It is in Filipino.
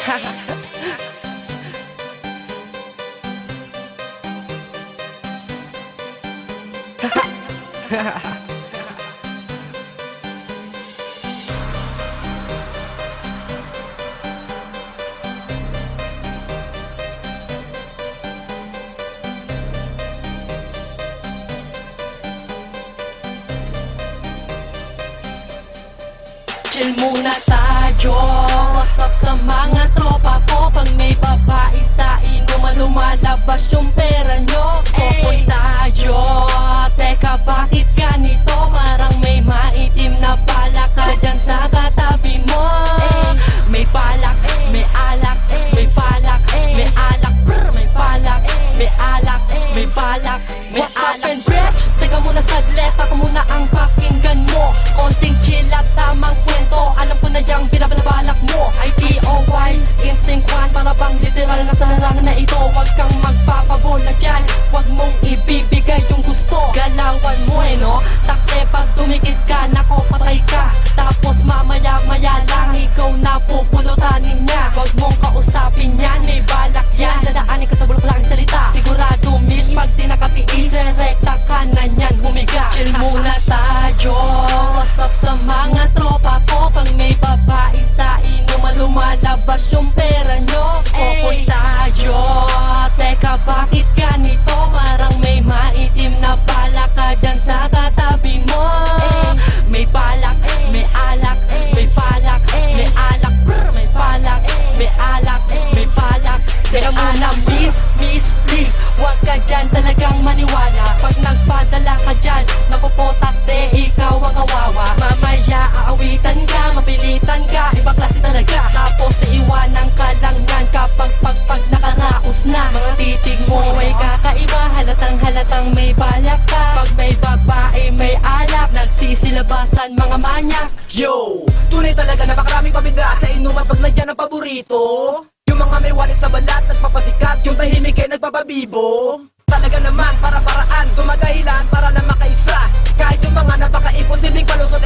Chill muna tayo, what's up sa mga tropa ko? Pag may babae sa inuman, lumalabas yung pera nyo. Kokoy tayo, teka bakit ganito? Parang may maitim na palak ka dyan sa katabi mo. May palak, may alak, may palak, may alak, brr, may palak, may alak, may balak, may alak. What's up and bitch? Teka muna saglit, ako muna ang pakinggan mo. Konting chill at tamang kwento, alam ko na yung binabalak mo. ITOY, instinct one, para bang literal na sa larangan na ito. Huwag kang magpapabola dyan, huwag mong ibibigay yung gusto. Galawan mo no, takte pag tumikit ka, nako patay ka. Tapos mamaya-maya lang ikaw na pupulutanin niya. Huwag mong kausapin yan, may balak yan. Dadaanin ka sa bulok lang salita, sigurado miss pag di nakatiis. Rekta ka na yan, humiga. Chill muna tayo, what's up sa mga tropa ko? Pag may babae sa inuman, lumalabas yung pera nyo. Kokoy tayo, teka bakit ganito? Parang may maitim na balak ka dyan sa katabi mo. May balak, may alak, may palak, may alak, brr, may palak, may alak, may palak. Teka muna miss, please, huwag ka dyan talagang maniwala. Pag nagpadala ka dyan, napupotak ikaw ang kawawa. Mamaya aawitan ka, mapilitan ka, ibang klase talaga. Tapos iwanan ka lang yan kapag pag nakaraos na. Mga titig mo ay kakaiba, halatang may balak ka. Pag may babae may alak, nagsisilabasan mga manyak. Yo, tunay talaga napakaraming pabida sa inuman pag nandiyan ang paborito. Yung mga may wallet sa balat, nagpapasikat, yung tahimik ay nagpapabibo. Talaga naman para-paraan, gumadahilan para na makaisa. Kahit yung mga napaka-imposibleng palusot